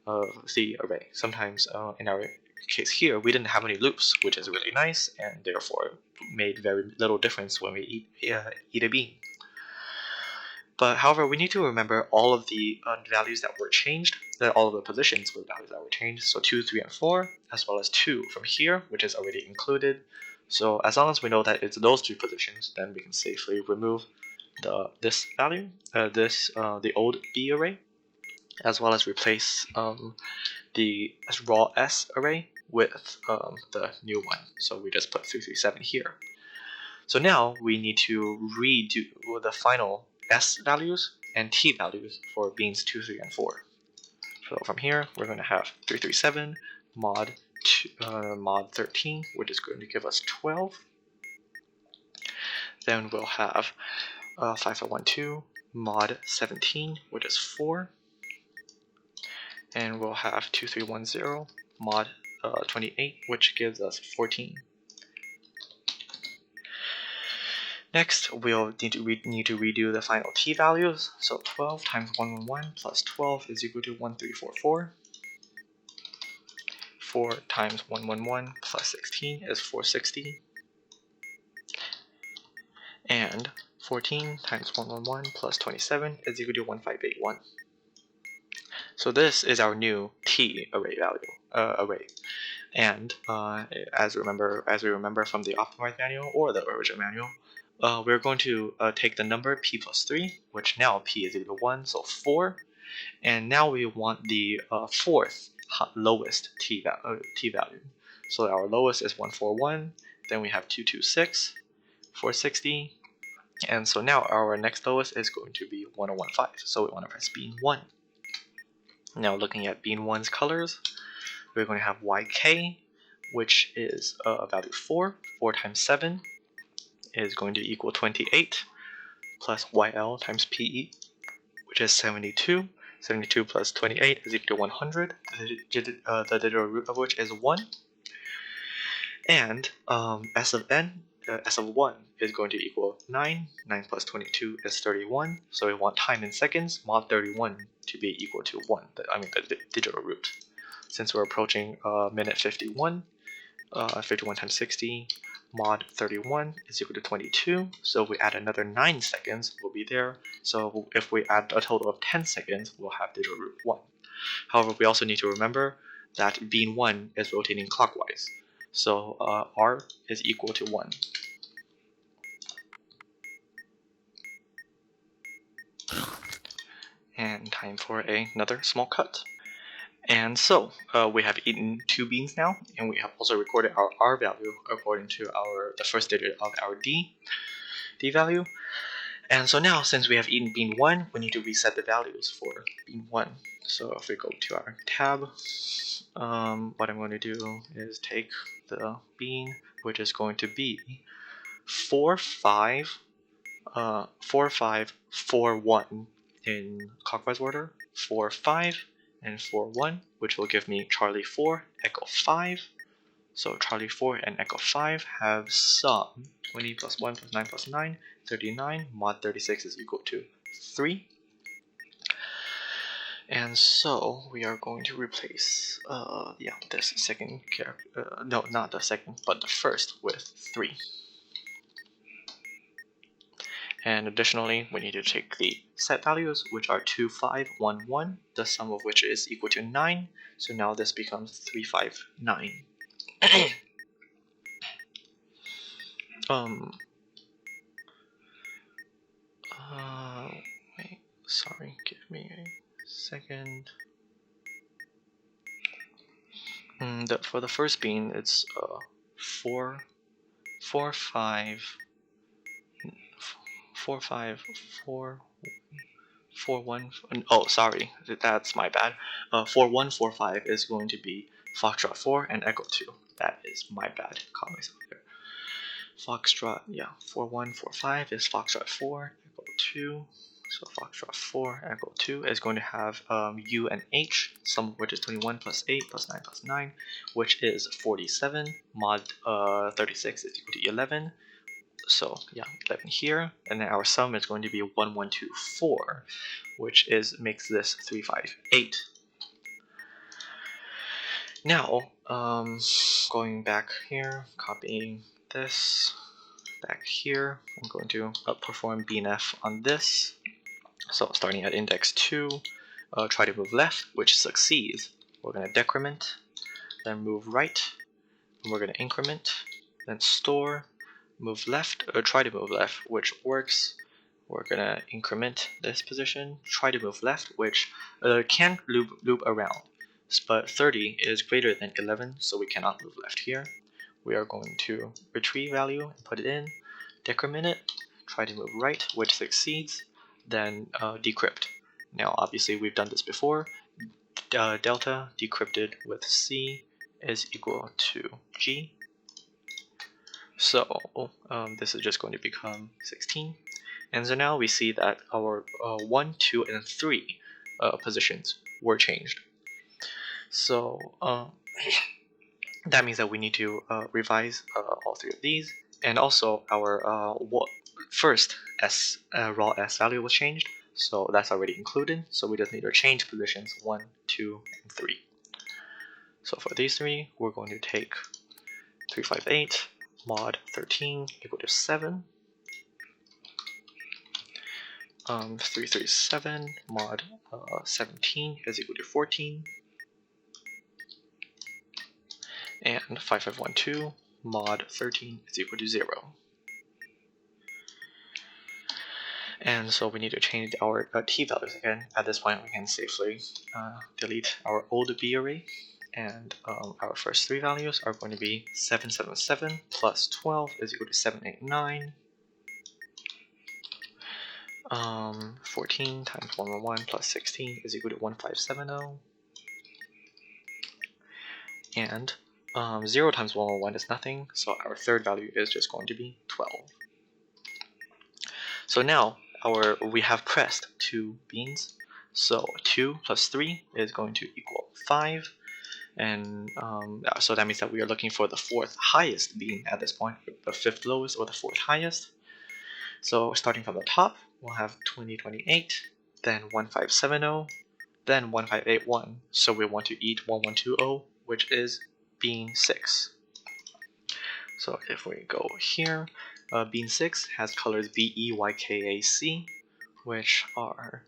of the array. Sometimes in our case here, we didn't have any loops, which is really nice, and therefore made very little difference when we eat a bean. But however, we need to remember all of the values that were changed, that all of the positions were values that were changed. So 2, 3, and 4, as well as 2 from here, which is already included. So as long as we know that it's those 2 positions, then we can safely remove this value, the old B array, as well as replace the raw S array with the new one. So we just put 337 here. So now we need to redo the final S values and T values for beans 2, 3, and 4. So from here, we're going to have 337 mod 13, which is going to give us 12. Then we'll have 5512 mod 17, which is 4. And we'll have 2310 mod 28, which gives us 14. Next, we'll need to redo the final T values. So 12 times 111 plus 12 is equal to 1344. 4 times 111 plus 16 is 460. And 14 times 111 plus 27 is equal to 1581. So this is our new T array array. And as we remember from the optimized manual or the original manual, we're going to take the number p plus 3, which now p is equal to 1, so 4. And now we want the fourth lowest t value. So our lowest is 141, then we have 226, 460, and so now our next lowest is going to be 1015. So we want to press bean 1. Now looking at bean 1's colors, we're going to have YK, which is value 4. 4 times 7 is going to equal 28, plus YL times PE, which is 72. 72 plus 28 is equal to 100, the digital root of which is 1. And S of n, S of 1 is going to equal 9. 9 plus 22 is 31. So we want time in seconds, mod 31, to be equal to 1, the digital root. Since we're approaching minute 51, 51 times 60, mod 31 is equal to 22. So if we add another 9 seconds, we'll be there. So if we add a total of 10 seconds, we'll have digital root 1. However, we also need to remember that bean 1 is rotating clockwise. So R is equal to 1. And time for another small cut. And so we have eaten 2 beans now, and we have also recorded our R value according to the first digit of our D value. And so now, since we have eaten bean 1, we need to reset the values for bean 1. So if we go to our tab, what I'm going to do is take the bean, which is going to be 4541 in clockwise order, 45 and 41, which will give me Charlie 4, Echo 5. So Charlie 4 and Echo 5 have sum 20 plus 1 plus 9 plus 9, 39. Mod 36 is equal to 3. And so we are going to replace this second character, no, not the second, but the first with 3. And additionally, we need to take the set values, which are 2, 5, 1, 1, the sum of which is equal to 9. So now this becomes 3, 5, 9. Wait, sorry, give me a second. For the first bean, it's 4, 4, 5, 4, 5, 4, Oh, sorry, that's my bad. 4145 is going to be Foxtrot 4 and Echo 2. That is my bad. Caught myself there. Foxtrot, yeah, 4145 is Foxtrot 4, Echo 2. So Foxtrot 4, Echo 2 is going to have U and H, sum of which is 21 plus 8 plus 9 plus 9, which is 47. Mod 36 is equal to 11. So yeah, 11 here, and then our sum is going to be 1124, which makes this 358. Now, going back here, copying this back here, I'm going to perform beanf on this. So starting at index 2, try to move left, which succeeds. We're going to decrement, then move right, and we're going to increment, then store, move left, or try to move left, which works. We're going to increment this position, try to move left, which can loop around. But 30 is greater than 11, so we cannot move left here. We are going to retrieve value and put it in, decrement it, try to move right, which succeeds, then decrypt. Now, obviously, we've done this before. Delta decrypted with C is equal to G. So this is just going to become 16. And so now we see that our 1, 2, and 3 positions were changed. So that means that we need to revise all 3 of these. And also our first raw S value was changed. So that's already included. So we just need to change positions 1, 2, and 3. So for these 3, we're going to take 358 mod 13 equal to 7. 337 mod 17 is equal to 14. And 5512 mod 13 is equal to 0. And so we need to change our t values again. At this point, we can safely delete our old B array. And our first 3 values are going to be 777 plus 12 is equal to 789. 14 times 111 plus 16 is equal to 1570. And 0 times 111 is nothing, so our third value is just going to be 12. So now we have pressed 2 beans. So 2 plus 3 is going to equal 5. And so that means that we are looking for the 4th highest bean at this point, the 5th lowest or the 4th highest. So starting from the top, we'll have 2028, then 1570, then 1581. So we want to eat 1120, which is bean 6. So if we go here, bean 6 has colors BE, YKAC, which are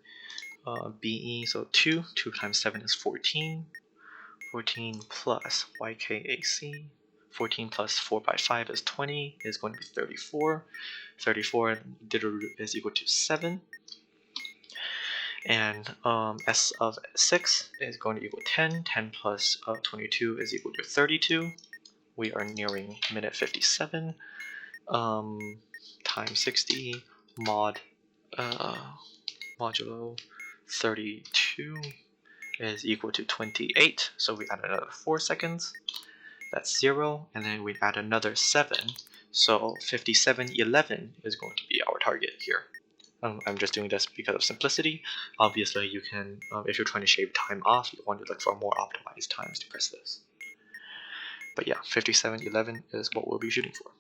BE, so 2 times 7 is 14. 14 plus YKAC. 14 plus 4 by 5 is 20, is going to be 34. 34 is equal to 7. And S of 6 is going to equal 10. 10 plus 22 is equal to 32. We are nearing minute 57. Times 60 modulo 32 is equal to 28. So we add another 4 seconds. That's 0. And then we add another 7. So 5711 is going to be our target here. I'm just doing this because of simplicity. Obviously, you can, if you're trying to shave time off, you want to look for more optimized times to press this. But yeah, 5711 is what we'll be shooting for.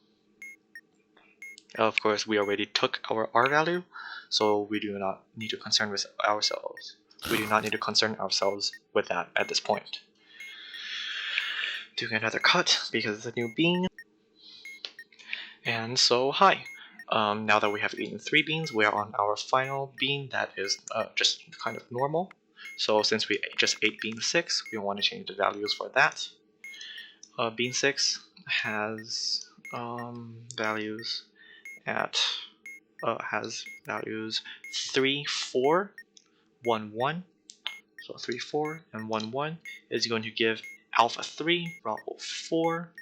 Of course, we already took our R value, so we do not need to concern with ourselves. We do not need to concern ourselves with that at this point. Doing another cut because it's a new bean. And so, hi. Now that we have eaten 3 beans, we are on our final bean that is just kind of normal. So since we just ate bean 6, we want to change the values for that. Bean 6 has values at 3, 4, 1, 1. So 3, 4, and 1, 1 is going to give alpha 3, Bravo 4.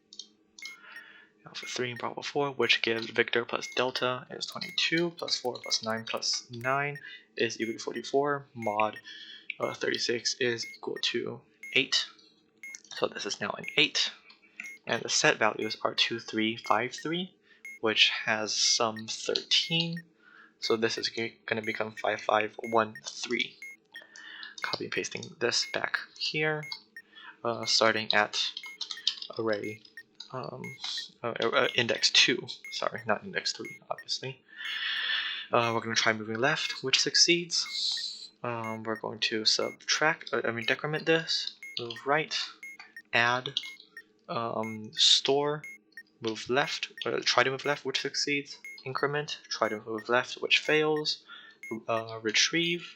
alpha 3 and probable 4, which gives Victor plus delta is 22 plus 4 plus 9 plus 9 is equal to 44. Mod 36 is equal to 8. So this is now an 8. And the set values are 2, 3, 5, 3, which has sum 13. So this is going to become 5, 5, 1, 3. Copy and pasting this back here, starting at array index 2. Sorry, not index 3, obviously. We're going to try moving left, which succeeds. We're going to decrement this, move right, add, store, move left, try to move left, which succeeds, increment, try to move left, which fails, retrieve,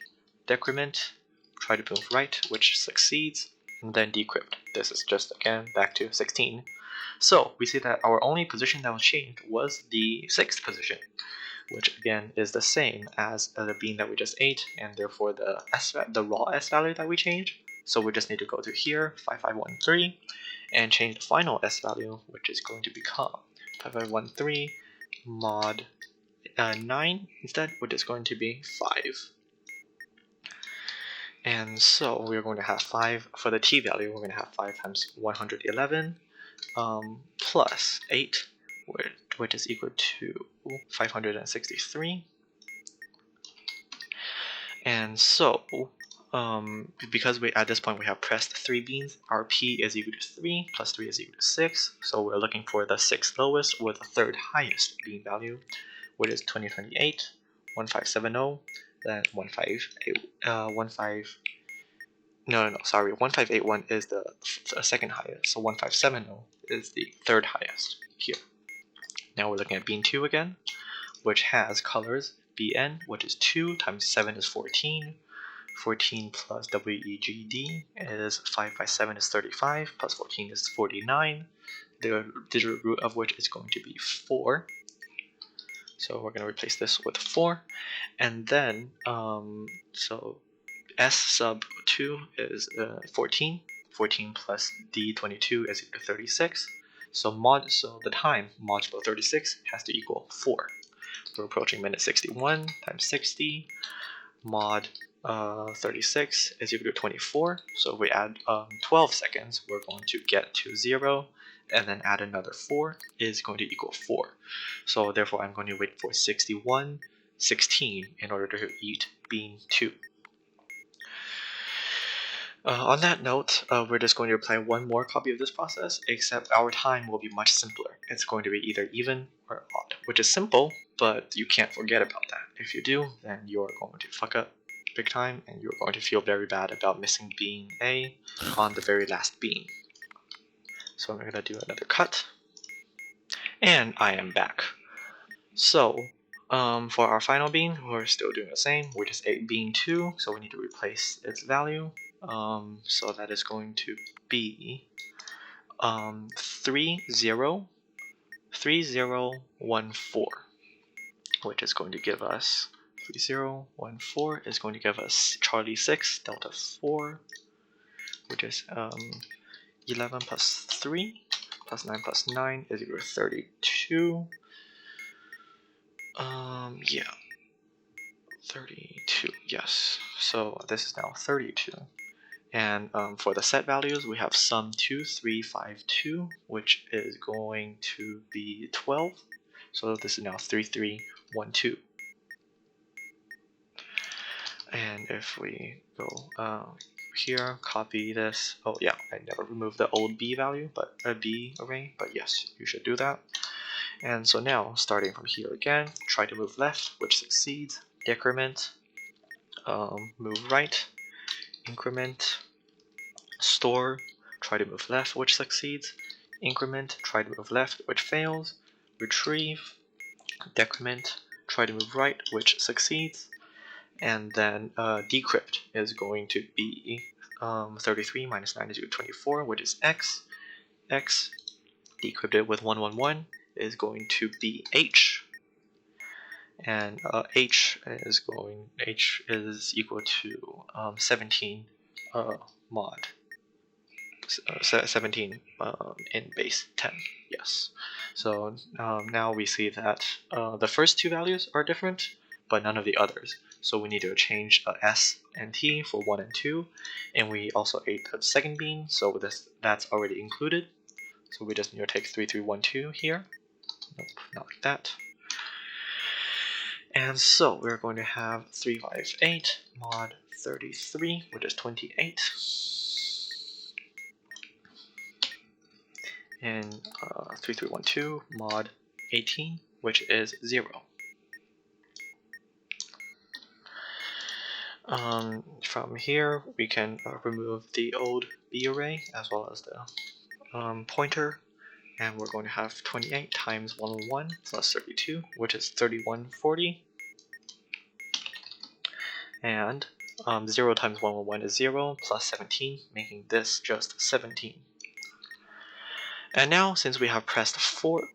decrement, try to move right, which succeeds, and then decrypt. This is just, again, back to 16. So we see that our only position that was changed was the 6th position, which again is the same as the bean that we just ate, and therefore the raw S value that we changed. So we just need to go to here, 5513, and change the final S value, which is going to become 5513 mod 9 instead, which is going to be 5. And so we're going to have 5 for the t value. We're going to have 5 times 111 plus 8, which is equal to 563. And so because at this point we have pressed 3 beans, our p is equal to 3 plus 3 is equal to 6. So we're looking for the 6th lowest or the 3rd highest bean value, which is 2028, 1570, then 1581 is the 2nd highest, so 1570 is the 3rd highest here. Now we're looking at bean 2 again, which has colors bn, which is 2 times 7 is 14. 14 plus WEGD is 5 by 7 is 35, plus 14 is 49. The digit root of which is going to be 4. So we're going to replace this with 4. And then, so S sub 2 is 14. 14 plus D22 is equal to 36. So the time modulo 36 has to equal 4. We're approaching minute 61 times 60. Mod 36 is equal to 24. So if we add 12 seconds, we're going to get to 0, and then add another 4 is going to equal 4. So therefore I'm going to wait for 61:16 in order to eat bean 2. On that note, we're just going to apply one more copy of this process, except our time will be much simpler. It's going to be either even or odd, which is simple, but you can't forget about that. If you do, then you're going to fuck up big time, and you're going to feel very bad about missing bean A on the very last bean. So I'm going to do another cut, and I am back. So for our final bean, we're still doing the same. We just ate bean 2, so we need to replace its value. So that is going to be 3014, which is going to give us 3014 is going to give us Charlie 6 Delta 4, which is 11 plus 3 plus 9 plus 9 is equal to 32. Yeah, 32. Yes. So this is now 32. And for the set values, we have sum 2, 3, 5, 2, which is going to be 12. So this is now 3, 3, 1, 2. And if we go here, copy this. Oh yeah, I never removed the old B value, but a B array. But yes, you should do that. And so now, starting from here again, try to move left, which succeeds. Decrement, move right, increment, store, try to move left, which succeeds. Increment, try to move left, which fails. Retrieve, decrement, try to move right, which succeeds. And then decrypt is going to be 33 minus 9 is equal to 24, which is x. X decrypted with 111 is going to be h. And h is equal to 17 mod. 17 in base 10. Yes. So now we see that the first two values are different, but none of the others. So we need to change S and T for 1 and 2, and we also ate the second bean, so that's already included. So we just need to take 3312 here. Nope, not like that. And so we're going to have 358 mod 33, which is 28. And 3312 mod 18, which is 0. From here, we can remove the old B array as well as the pointer, and we're going to have 28 times 101 plus 32, which is 3140. And 0 times 111 is 0 plus 17, making this just 17. And now, since we have pressed 4,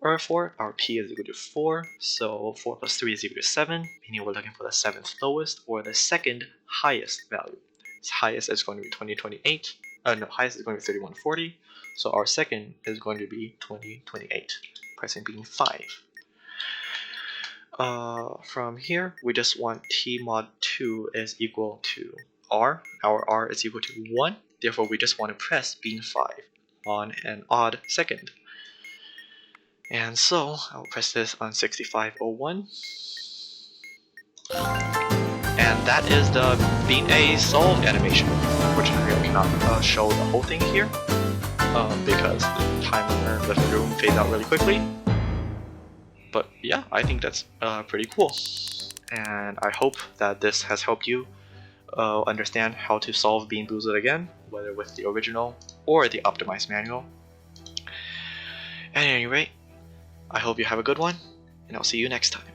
our P is equal to 4, so 4 plus 3 is equal to 7, meaning we're looking for the 7th lowest or the second highest value. Its highest is going to be 2028, highest is going to be 3140, so our second is going to be 2028, pressing bean 5. From here, we just want T mod 2 is equal to R. Our R is equal to 1, therefore we just want to press bean 5 on an odd second. And so I'll press this on 6501. And that is the bean A solved animation. Unfortunately, I cannot show the whole thing here because the timer left the room fades out really quickly. But yeah, I think that's pretty cool. And I hope that this has helped you understand how to solve Beanboozled again, whether with the original or the optimized manual. At any rate, I hope you have a good one, and I'll see you next time.